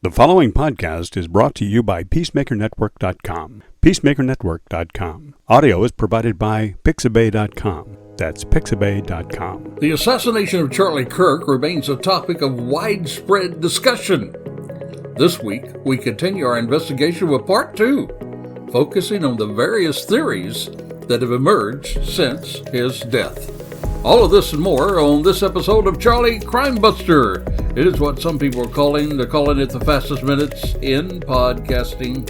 The following podcast is brought to you by PeacemakerNetwork.com. PeacemakerNetwork.com. Audio is provided by Pixabay.com. That's Pixabay.com. The assassination of Charlie Kirk remains a topic of widespread discussion. This week, we continue our investigation with Part 2, focusing on the various theories that have emerged since his death. All of this and more on this episode of Charlie Crime Buster. It is what some people are calling it the fastest minutes in podcasting.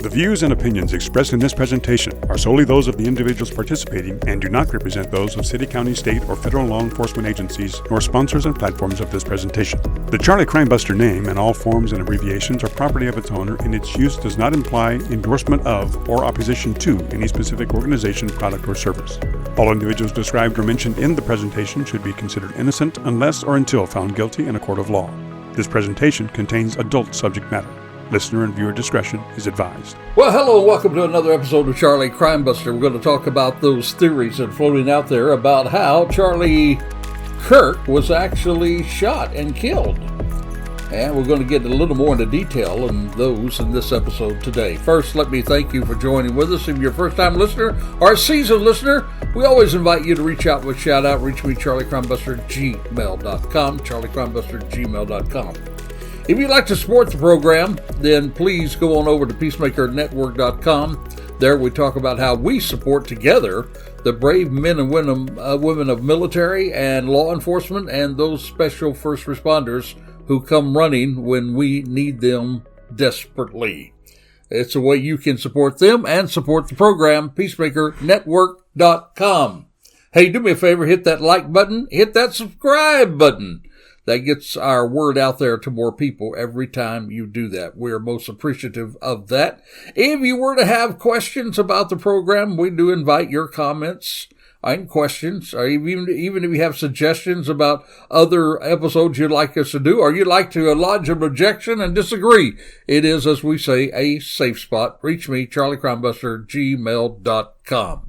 The views and opinions expressed in this presentation are solely those of the individuals participating and do not represent those of city, county, state, or federal law enforcement agencies, nor sponsors and platforms of this presentation. The Charlie Crime Buster name and all forms and abbreviations are property of its owner, and its use does not imply endorsement of or opposition to any specific organization, product, or service. All individuals described or mentioned in the presentation should be considered innocent unless or until found guilty in a court of law. This presentation contains adult subject matter. Listener and viewer discretion is advised. Well, hello and welcome to another episode of Charlie Crime Buster. We're going to talk about those theories that are floating out there about how Charlie Kirk was actually shot and killed. And we're going to get a little more into detail on those in this episode today. First, let me thank you for joining with us. If you're a first-time listener or a seasoned listener, we always invite you to reach out with shout-out. Reach me, charliecrimebuster@gmail.com, charliecrimebuster@gmail.com. If you'd like to support the program, then please go on over to peacemakernetwork.com. There we talk about how we support together the brave men and women of military and law enforcement and those special first responders who come running when we need them desperately. It's a way you can support them and support the program, peacemakernetwork.com. Hey, do me a favor, hit that like button, hit that subscribe button. That gets our word out there to more people every time you do that. We are most appreciative of that. If you were to have questions about the program, we do invite your comments and questions, or even if you have suggestions about other episodes you'd like us to do, or you'd like to lodge an objection and disagree. It is, as we say, a safe spot. Reach me, charliecrimebuster@gmail.com.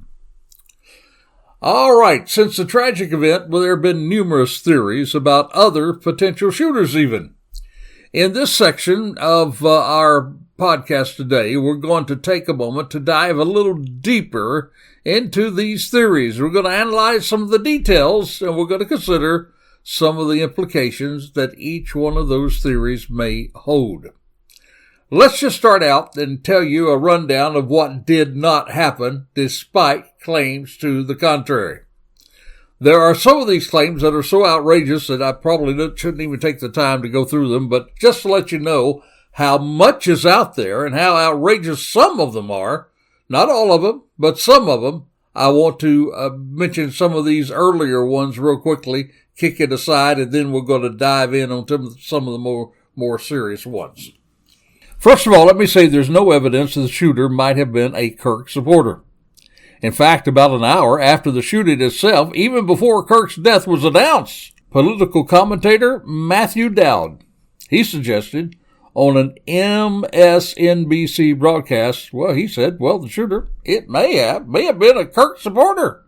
All right, since the tragic event, well, there have been numerous theories about other potential shooters even. In this section of our podcast today, we're going to take a moment to dive a little deeper into these theories. We're going to analyze some of the details, and we're going to consider some of the implications that each one of those theories may hold. Let's just start out and tell you a rundown of what did not happen, despite claims to the contrary. There are some of these claims that are so outrageous that I probably shouldn't even take the time to go through them, but just to let you know how much is out there and how outrageous some of them are, not all of them, but some of them, I want to mention some of these earlier ones real quickly, kick it aside, and then we're going to dive in on some of the more serious ones. First of all, let me say there's no evidence that the shooter might have been a Kirk supporter. In fact, about an hour after the shooting itself, even before Kirk's death was announced, political commentator Matthew Dowd, he suggested on an MSNBC broadcast, he said, the shooter, it may have been a Kirk supporter.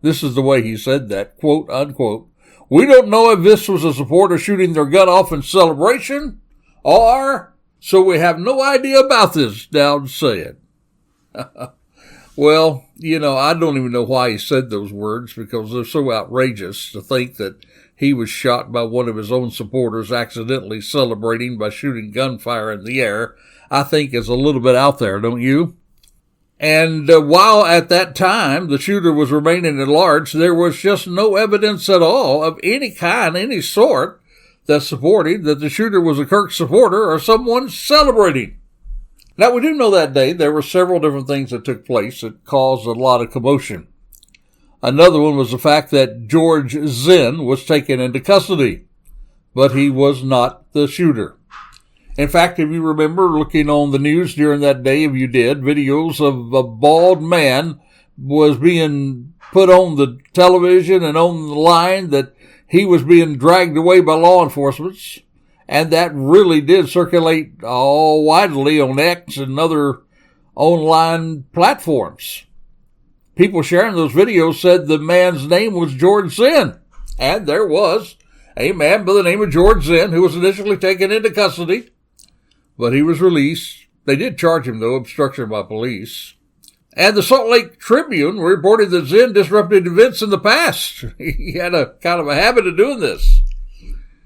This is the way he said that, quote, unquote. We don't know if this was a supporter shooting their gun off in celebration or... So we have no idea about this, Dowd said. Well, I don't even know why he said those words because they're so outrageous to think that he was shot by one of his own supporters accidentally celebrating by shooting gunfire in the air. I think is a little bit out there, don't you? And while at that time the shooter was remaining at large, there was just no evidence at all of any kind, any sort, that supported that the shooter was a Kirk supporter or someone celebrating. Now, we do know that day there were several different things that took place that caused a lot of commotion. Another one was the fact that George Zinn was taken into custody, but he was not the shooter. In fact, if you remember looking on the news during that day, if you did, videos of a bald man was being put on the television and on the line that he was being dragged away by law enforcement, and that really did circulate all widely on X and other online platforms. People sharing those videos said the man's name was George Zinn, and there was a man by the name of George Zinn who was initially taken into custody. but he was released. They did charge him, though, obstruction by police. And the Salt Lake Tribune reported that Zinn disrupted events in the past. He had a kind of a habit of doing this.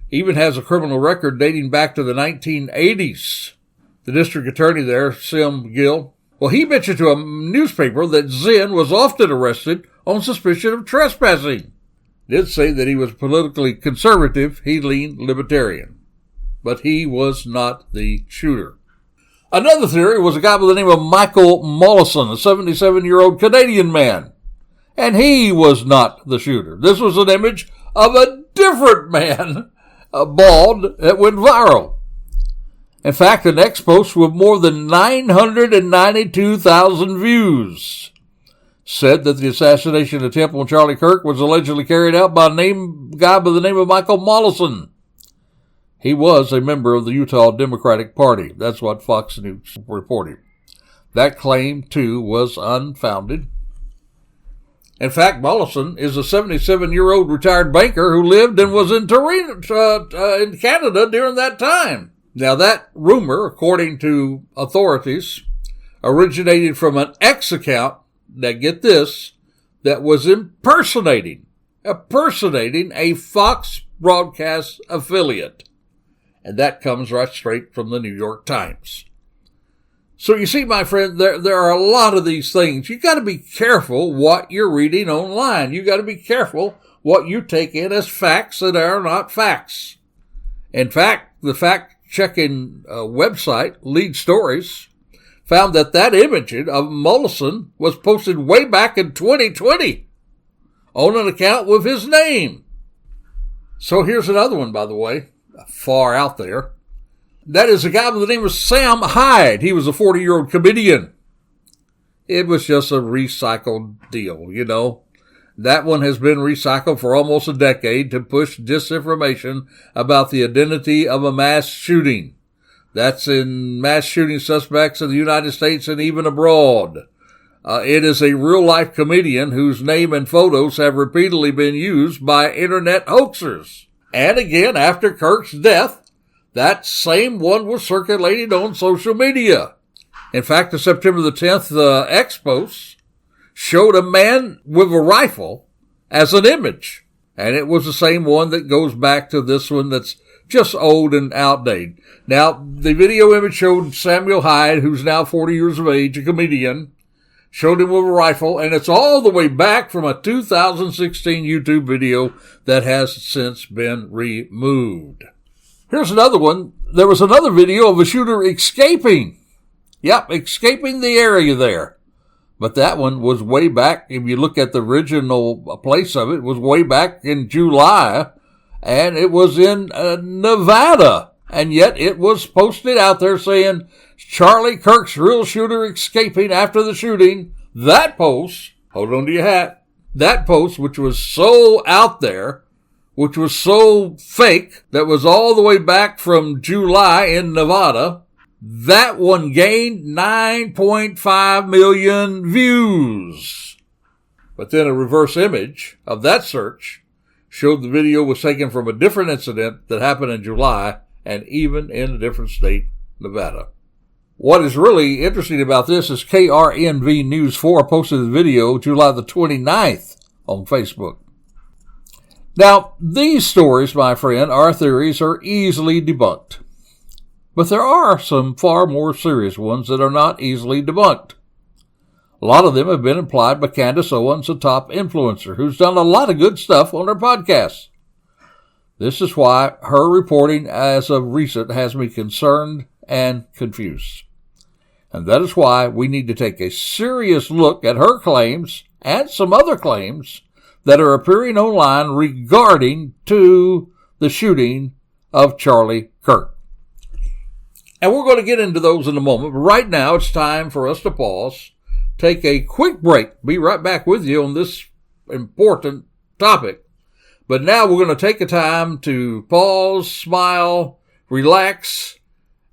He even has a criminal record dating back to the 1980s. The district attorney there, Sim Gill, well, he mentioned to a newspaper that Zinn was often arrested on suspicion of trespassing. Did say that he was politically conservative. He leaned libertarian. But he was not the shooter. Another theory was a guy by the name of Michael Mollison, a 77-year-old Canadian man. And he was not the shooter. This was an image of a different man, bald, that went viral. In fact, the next post with more than 992,000 views said that the assassination attempt on Charlie Kirk was allegedly carried out by a guy by the name of Michael Mollison. He was a member of the Utah Democratic Party. That's what Fox News reported. That claim, too, was unfounded. In fact, Mollison is a 77-year-old retired banker who lived and was in in Canada during that time. Now, that rumor, according to authorities, originated from an X account, now get this, that was impersonating a Fox broadcast affiliate. And that comes right straight from the New York Times. So you see, my friend, there are a lot of these things. You got to be careful what you're reading online. You got to be careful what you take in as facts that are not facts. In fact, the fact-checking website, Lead Stories, found that image of Mollison was posted way back in 2020 on an account with his name. So here's another one, by the way, far out there. That is a guy by the name of Sam Hyde. He was a 40-year-old comedian. It was just a recycled deal, you know. That one has been recycled for almost a decade to push disinformation about the identity of a mass shooting. That's in mass shooting suspects in the United States and even abroad. It is a real-life comedian whose name and photos have repeatedly been used by internet hoaxers. And again, after Kirk's death, that same one was circulated on social media. In fact, the September the 10th X post showed a man with a rifle as an image. And it was the same one that goes back to this one that's just old and outdated. Now, the video image showed Samuel Hyde, who's now 40 years of age, a comedian, showed him with a rifle, and it's all the way back from a 2016 YouTube video that has since been removed. Here's another one. There was another video of a shooter escaping. Yep, escaping the area there. But that one was way back, if you look at the original place of it, was way back in July, and it was in Nevada. And yet it was posted out there saying, Charlie Kirk's real shooter escaping after the shooting. That post, hold on to your hat, that post, which was so out there, which was so fake, that was all the way back from July in Nevada, that one gained 9.5 million views. But then a reverse image of that search showed the video was taken from a different incident that happened in July and even in a different state, Nevada. What is really interesting about this is KRNV News 4 posted the video July the 29th on Facebook. Now, these stories, my friend, our theories are easily debunked. But there are some far more serious ones that are not easily debunked. A lot of them have been implied by Candace Owens, a top influencer, who's done a lot of good stuff on her podcast. This is why her reporting as of recent has me concerned and confused. And that is why we need to take a serious look at her claims and some other claims that are appearing online regarding to the shooting of Charlie Kirk. And we're going to get into those in a moment. But right now, it's time for us to pause, take a quick break, be right back with you on this important topic. But now we're going to take a time to pause, smile, relax,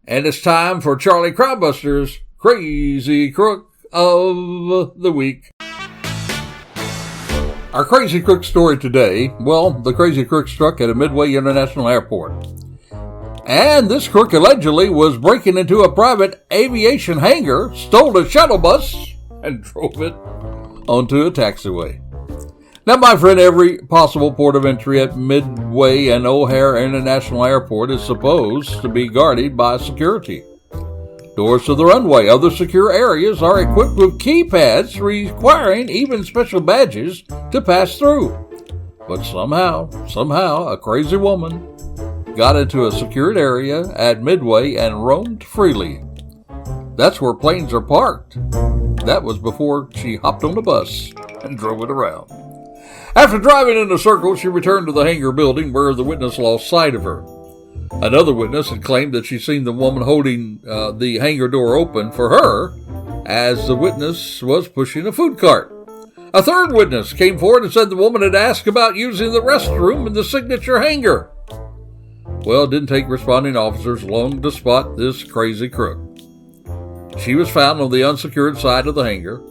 and it's time for Charlie Crowdbuster's Crazy Crook of the Week. Our Crazy Crook story today, well, the Crazy Crook struck at a Midway International Airport. And this crook allegedly was breaking into a private aviation hangar, stole a shuttle bus, and drove it onto a taxiway. Now, my friend, every possible port of entry at Midway and O'Hare International Airport is supposed to be guarded by security. Doors to the runway, other secure areas are equipped with keypads requiring even special badges to pass through. But somehow, a crazy woman got into a secured area at Midway and roamed freely. That's where planes are parked. That was before she hopped on the bus and drove it around. After driving in a circle, she returned to the hangar building where the witness lost sight of her. Another witness had claimed that she'd seen the woman holding the hangar door open for her as the witness was pushing a food cart. A third witness came forward and said the woman had asked about using the restroom in the signature hangar. Well, it didn't take responding officers long to spot this crazy crook. She was found on the unsecured side of the hangar,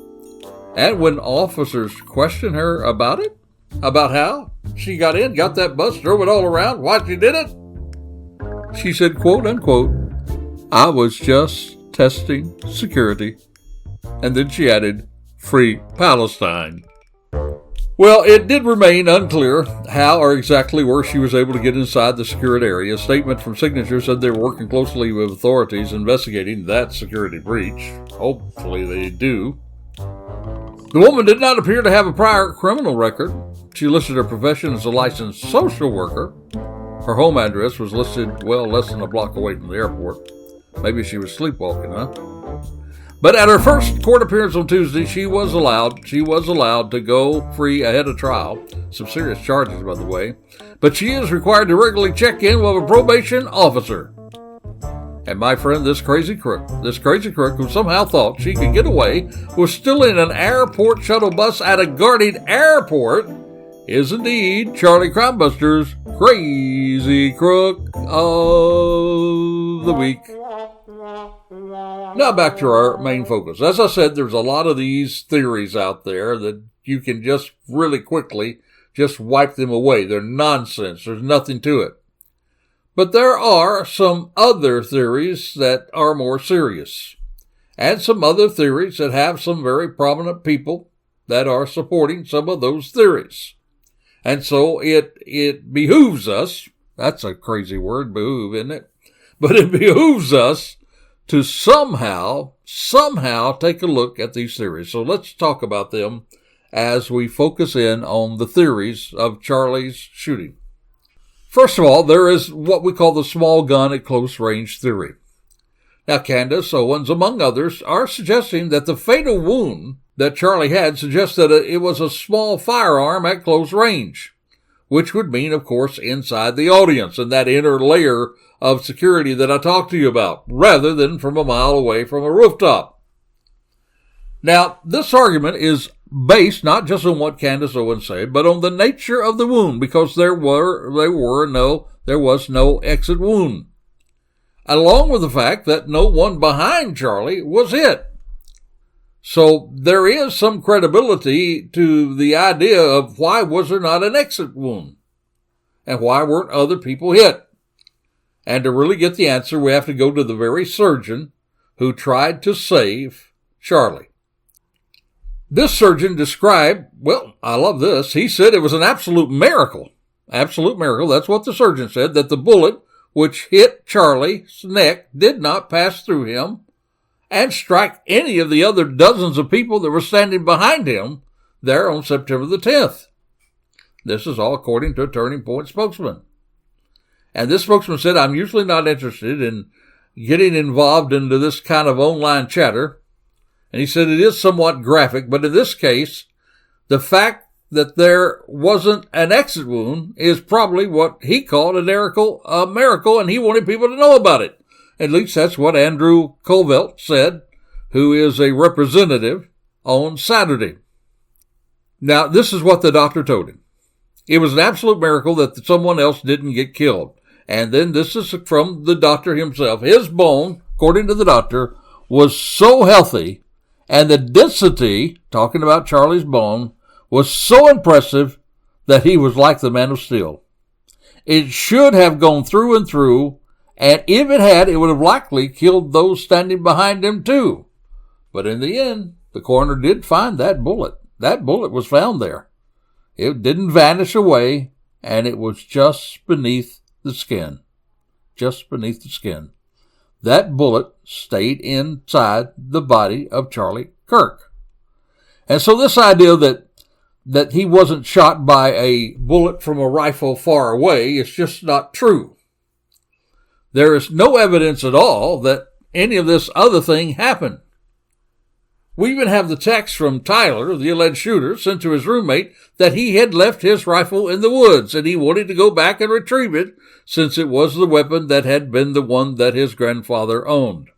and when officers questioned her about it, about how she got in, got that bus, drove it all around, why she did it, she said, quote unquote, "I was just testing security." And then she added, "Free Palestine." Well, it did remain unclear how or exactly where she was able to get inside the secured area. A statement from Signature said they were working closely with authorities investigating that security breach. Hopefully they do. The woman did not appear to have a prior criminal record. She listed her profession as a licensed social worker. Her home address was listed, well, less than a block away from the airport. Maybe she was sleepwalking, huh? But at her first court appearance on Tuesday, she was allowed to go free ahead of trial. Some serious charges, by the way. But she is required to regularly check in with a probation officer. And my friend, this crazy crook who somehow thought she could get away, was still in an airport shuttle bus at a guarded airport, is indeed Charlie Crimebuster's Crazy Crook of the Week. Now back to our main focus. As I said, there's a lot of these theories out there that you can just really quickly just wipe them away. They're nonsense. There's nothing to it. But there are some other theories that are more serious, and some other theories that have some very prominent people that are supporting some of those theories. And so it behooves us, that's a crazy word, behoove, isn't it? But it behooves us to somehow take a look at these theories. So let's talk about them as we focus in on the theories of Charlie's shooting. First of all, there is what we call the small gun at close range theory. Now, Candace Owens, among others, are suggesting that the fatal wound that Charlie had suggests that it was a small firearm at close range, which would mean, of course, inside the audience and that inner layer of security that I talked to you about, rather than from a mile away from a rooftop. Now, this argument is based not just on what Candace Owens said, but on the nature of the wound, because there was no exit wound, along with the fact that no one behind Charlie was hit. So there is some credibility to the idea of why was there not an exit wound, and why weren't other people hit. And to really get the answer, we have to go to the very surgeon who tried to save Charlie. This surgeon described, well, I love this. He said it was an absolute miracle. Absolute miracle. That's what the surgeon said, that the bullet which hit Charlie's neck did not pass through him and strike any of the other dozens of people that were standing behind him there on September the 10th. This is all according to a Turning Point spokesman. And this spokesman said, "I'm usually not interested in getting involved into this kind of online chatter." And he said it is somewhat graphic, but in this case, the fact that there wasn't an exit wound is probably what he called a miracle, and he wanted people to know about it. At least that's what Andrew Colvelt said, who is a representative, on Saturday. Now, this is what the doctor told him. It was an absolute miracle that someone else didn't get killed. And then this is from the doctor himself. His bone, according to the doctor, was so healthy, and the density, talking about Charlie's bone, was so impressive that he was like the man of steel. It should have gone through and through And if it had, it would have likely killed those standing behind him too. But in the end, the coroner did find that bullet. That bullet was found there. It didn't vanish away, and it was just beneath the skin. Just beneath the skin. That bullet stayed inside the body of Charlie Kirk. And so this idea that he wasn't shot by a bullet from a rifle far away is just not true. There is no evidence at all that any of this other thing happened. We even have the text from Tyler, the alleged shooter, sent to his roommate that he had left his rifle in the woods and he wanted to go back and retrieve it since it was the weapon that had been the one that his grandfather owned.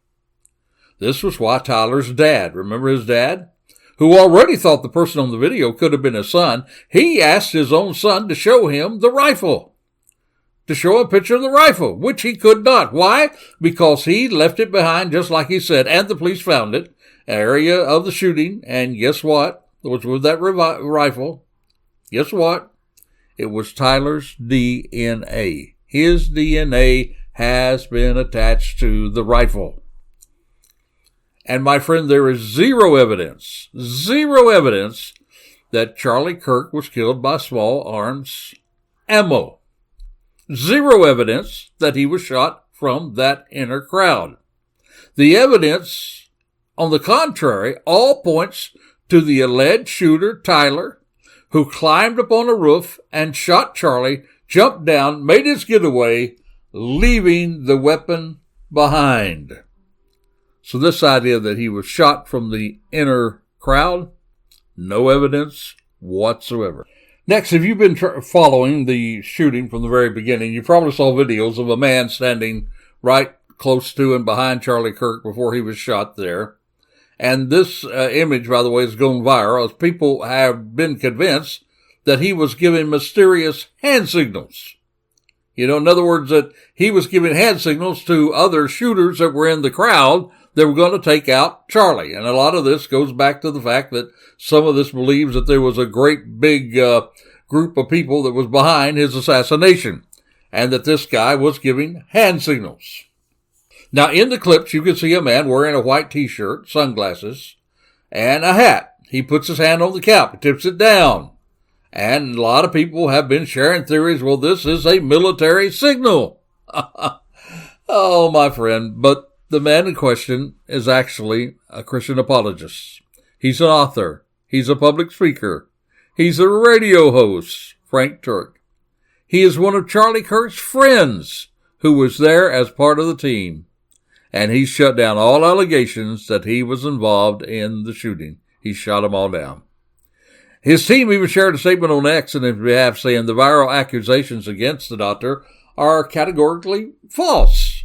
This was why Tyler's dad, remember his dad, who already thought the person on the video could have been his son, he asked his own son to show him the rifle. To show a picture of the rifle, which he could not. Why? Because he left it behind just like he said, and the police found it. Area of the shooting, and guess what? It was with that rifle. Guess what? It was Tyler's DNA. His DNA has been attached to the rifle. And my friend, there is zero evidence that Charlie Kirk was killed by small arms ammo. Zero evidence that he was shot from that inner crowd. The evidence, on the contrary, all points to the alleged shooter, Tyler, who climbed up on a roof and shot Charlie, jumped down, made his getaway, leaving the weapon behind. So this idea that he was shot from the inner crowd, no evidence whatsoever. Next, if you've been following the shooting from the very beginning, you probably saw videos of a man standing right close to and behind Charlie Kirk before he was shot there. And this image, by the way, has gone viral as people have been convinced that he was giving mysterious hand signals. You know, in other words, that he was giving hand signals to other shooters that were in the crowd that were going to take out Charlie. And a lot of this goes back to the fact that some of this believes that there was a great big group of people that was behind his assassination and that this guy was giving hand signals. Now, in the clips, you can see a man wearing a white t-shirt, sunglasses, and a hat. He puts his hand on the cap, tips it down. And a lot of people have been sharing theories, well, this is a military signal. Oh, my friend. But the man in question is actually a Christian apologist. He's an author. He's a public speaker. He's a radio host, Frank Turk. He is one of Charlie Kirk's friends who was there as part of the team. And he shut down all allegations that he was involved in the shooting. He shot them all down. His team even shared a statement on X on his behalf saying the viral accusations against the doctor are categorically false.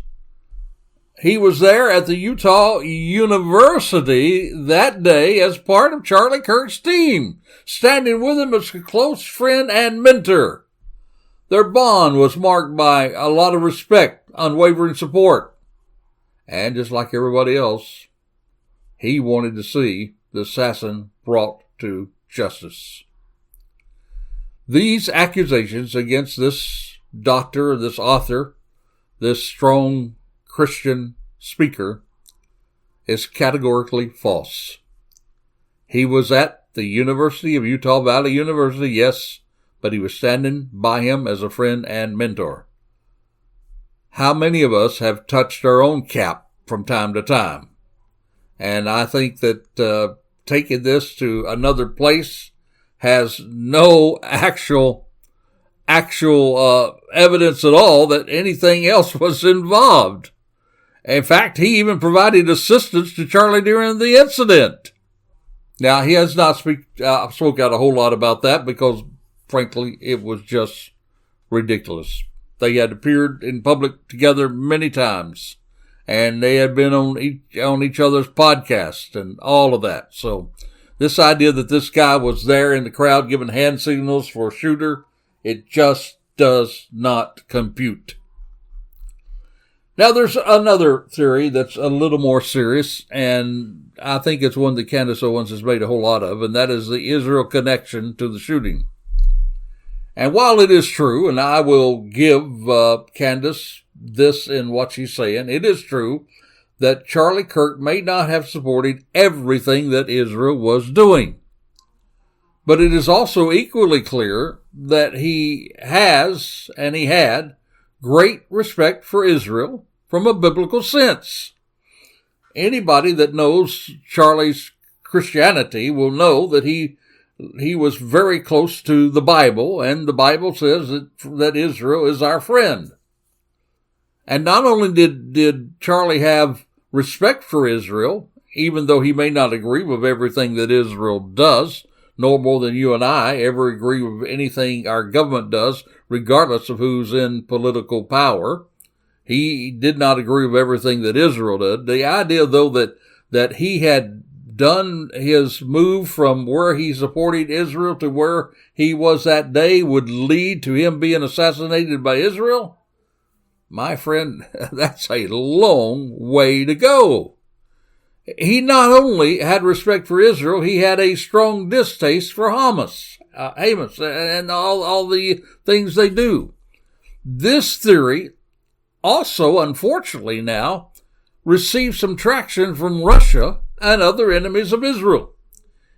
He was there at the Utah University that day as part of Charlie Kirk's team, standing with him as a close friend and mentor. Their bond was marked by a lot of respect, unwavering support. And just like everybody else, he wanted to see the assassin brought to justice. These accusations against this doctor, this author, this strong Christian speaker is categorically false. He was at the University of Utah Valley University, yes, but he was standing by him as a friend and mentor. How many of us have touched our own cap from time to time? And I think that taking this to another place has no actual evidence at all that anything else was involved. In fact, he even provided assistance to Charlie during the incident. Now, he has not spoke out a whole lot about that because, frankly, it was just ridiculous. They had appeared in public together many times, and they had been on each other's podcast and all of that. So this idea that this guy was there in the crowd giving hand signals for a shooter, it just does not compute. Now, there's another theory that's a little more serious, and I think it's one that Candace Owens has made a whole lot of, and that is the Iseral connection to the shooting. And while it is true, and I will give Candace this in what she's saying. It is true that Charlie Kirk may not have supported everything that Israel was doing. But it is also equally clear that he has, and he had, great respect for Israel from a biblical sense. Anybody that knows Charlie's Christianity will know that he was very close to the Bible, and the Bible says that Israel is our friend. And not only did Charlie have respect for Israel, even though he may not agree with everything that Israel does, no more than you and I ever agree with anything our government does, regardless of who's in political power. He did not agree with everything that Israel did. The idea, though, that he had done his move from where he supported Israel to where he was that day would lead to him being assassinated by Israel, my friend, that's a long way to go. He not only had respect for Israel, he had a strong distaste for Hamas and all the things they do. This theory also, unfortunately now, receives some traction from Russia and other enemies of Israel.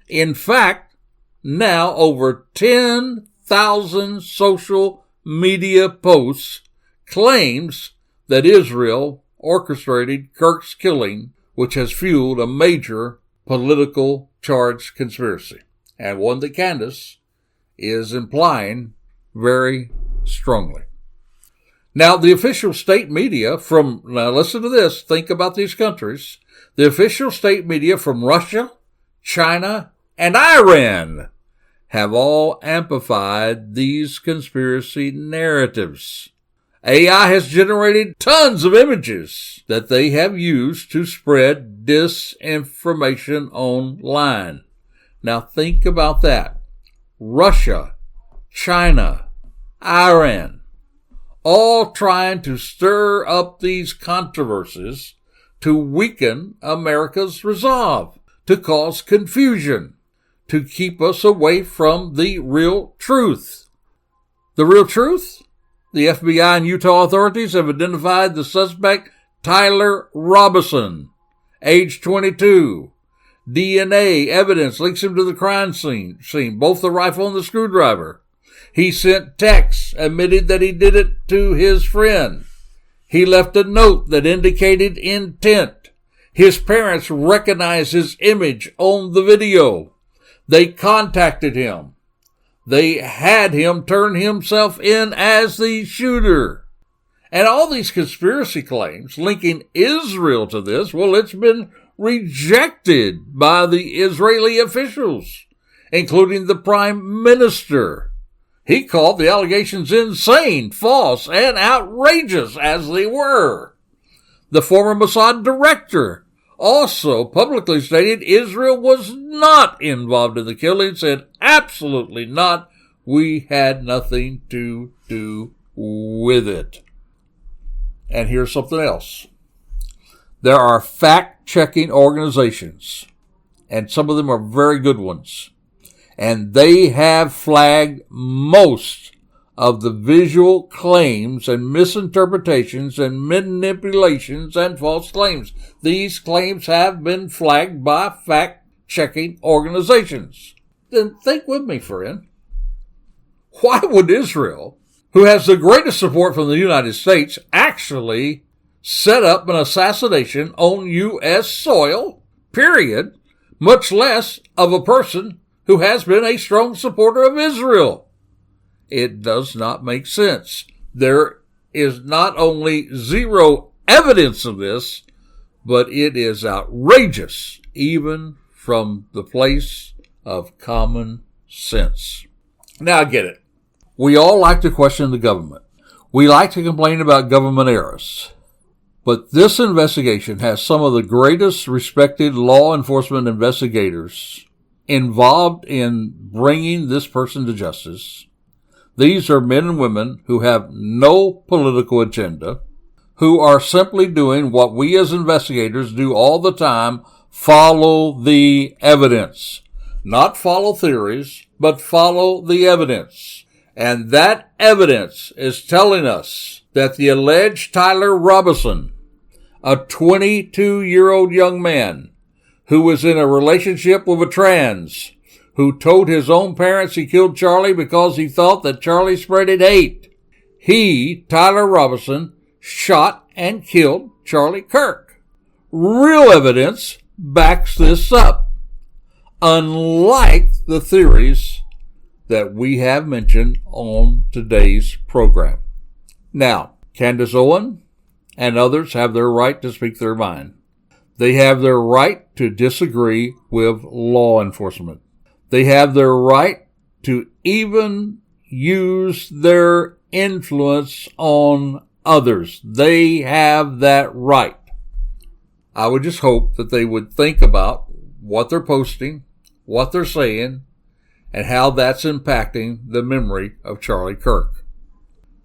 In fact, now over 10,000 social media posts claims that Israel orchestrated Kirk's killing, which has fueled a major political charged conspiracy, and one that Candace is implying very strongly. Now, the official state media now listen to this, think about these countries. The official state media from Russia, China, and Iran have all amplified these conspiracy narratives. AI has generated tons of images that they have used to spread disinformation online. Now think about that. Russia, China, Iran, all trying to stir up these controversies to weaken America's resolve, to cause confusion, to keep us away from the real truth. The real truth? The FBI and Utah authorities have identified the suspect Tyler Robinson, age 22. DNA evidence links him to the crime scene, both the rifle and the screwdriver. He sent texts, admitted that he did it to his friend. He left a note that indicated intent. His parents recognized his image on the video. They contacted him. They had him turn himself in as the shooter. And all these conspiracy claims linking Israel to this, well, it's been rejected by the Israeli officials, including the Prime Minister. He called the allegations insane, false, and outrageous as they were. The former Mossad director also publicly stated Israel was not involved in the killing, said absolutely not. We had nothing to do with it. And here's something else. There are fact-checking organizations, and some of them are very good ones, and they have flagged most of the visual claims and misinterpretations and manipulations and false claims. These claims have been flagged by fact-checking organizations. Then think with me, friend. Why would Israel, who has the greatest support from the United States, actually set up an assassination on U.S. soil, period, much less of a person who has been a strong supporter of Israel? It does not make sense. There is not only zero evidence of this, but it is outrageous, even from the place of common sense. Now I get it. We all like to question the government. We like to complain about government errors. But this investigation has some of the greatest respected law enforcement investigators involved in bringing this person to justice. These are men and women who have no political agenda, who are simply doing what we as investigators do all the time, follow the evidence. Not follow theories, but follow the evidence. And that evidence is telling us that the alleged Tyler Robinson, a 22-year-old young man who was in a relationship with a trans, who told his own parents he killed Charlie because he thought that Charlie spreaded hate. He, Tyler Robinson, shot and killed Charlie Kirk. Real evidence backs this up, unlike the theories that we have mentioned on today's program. Now, Candace Owen and others have their right to speak their mind. They have their right to disagree with law enforcement. They have their right to even use their influence on others. They have that right. I would just hope that they would think about what they're posting, what they're saying, and how that's impacting the memory of Charlie Kirk.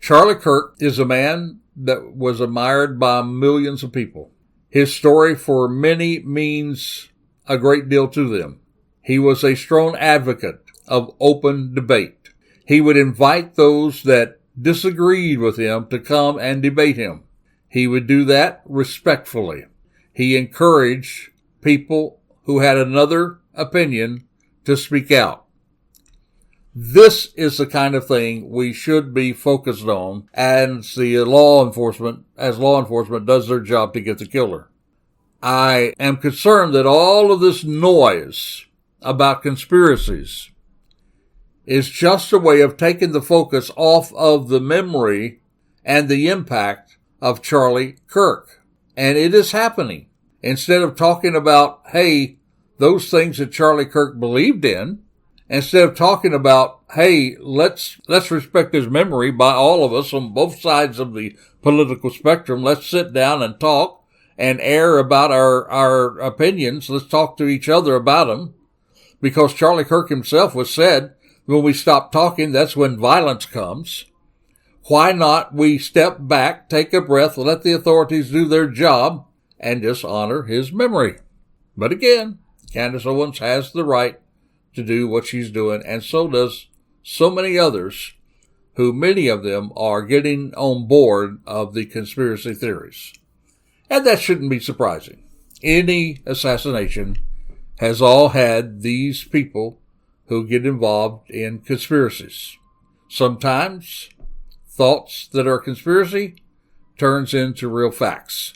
Charlie Kirk is a man that was admired by millions of people. His story for many means a great deal to them. He was a strong advocate of open debate. He would invite those that disagreed with him to come and debate him. He would do that respectfully. He encouraged people who had another opinion to speak out. This is the kind of thing we should be focused on as law enforcement does their job to get the killer. I am concerned that all of this noise about conspiracies is just a way of taking the focus off of the memory and the impact of Charlie Kirk. And it is happening. Instead of talking about, hey, those things that Charlie Kirk believed in, instead of talking about, hey, let's respect his memory by all of us on both sides of the political spectrum. Let's sit down and talk and air about our opinions. Let's talk to each other about them. Because Charlie Kirk himself was said, when we stop talking, that's when violence comes. Why not we step back, take a breath, let the authorities do their job, and just honor his memory? But again, Candace Owens has the right to do what she's doing, and so does so many others, who many of them are getting on board of the conspiracy theories. And that shouldn't be surprising. Any assassination has all had these people who get involved in conspiracies. Sometimes thoughts that are conspiracy turns into real facts.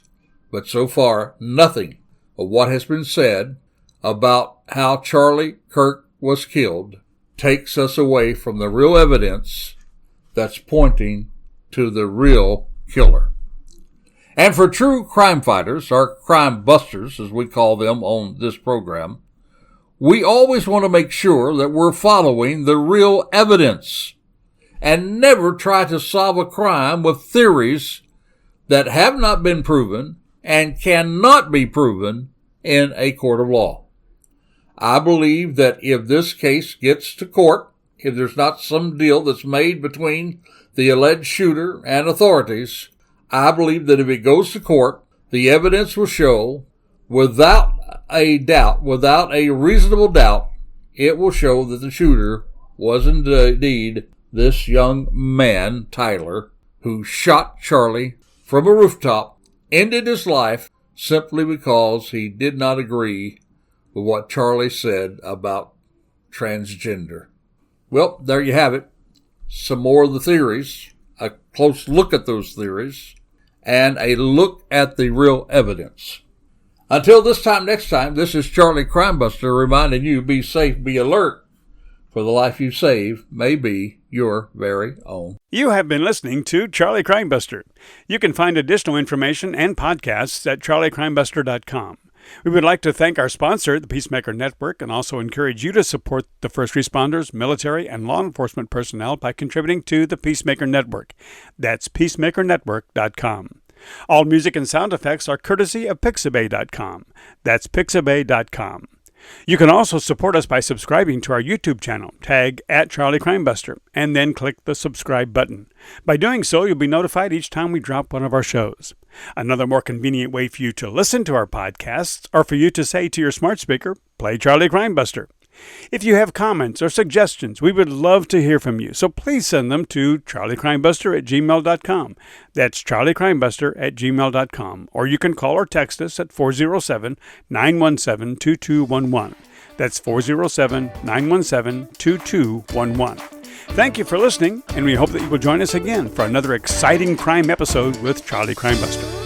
But so far, nothing of what has been said about how Charlie Kirk was killed takes us away from the real evidence that's pointing to the real killer. And for true crime fighters, or crime busters, as we call them on this program, we always want to make sure that we're following the real evidence and never try to solve a crime with theories that have not been proven and cannot be proven in a court of law. I believe that if this case gets to court, if there's not some deal that's made between the alleged shooter and authorities, I believe that if it goes to court, the evidence will show without a doubt, without a reasonable doubt, it will show that the shooter was indeed this young man, Tyler, who shot Charlie from a rooftop, ended his life simply because he did not agree with what Charlie said about transgender. Well, there you have it. Some more of the theories, a close look at those theories, and a look at the real evidence. Until this time next time, this is Charlie Crimebuster reminding you, be safe, be alert, for the life you save may be your very own. You have been listening to Charlie Crimebuster. You can find additional information and podcasts at charliecrimebuster.com. We would like to thank our sponsor, the Peacemaker Network, and also encourage you to support the first responders, military, and law enforcement personnel by contributing to the Peacemaker Network. That's peacemakernetwork.com. All music and sound effects are courtesy of Pixabay.com. That's Pixabay.com. You can also support us by subscribing to our YouTube channel, tag @CharlieCrimebuster, and then click the subscribe button. By doing so, you'll be notified each time we drop one of our shows. Another more convenient way for you to listen to our podcasts, or for you to say to your smart speaker, play Charlie Crimebuster. If you have comments or suggestions, we would love to hear from you. So please send them to charliecrimebuster@gmail.com. That's charliecrimebuster@gmail.com. Or you can call or text us at 407-917-2211. That's 407-917-2211. Thank you for listening, and we hope that you will join us again for another exciting crime episode with Charlie Crimebuster.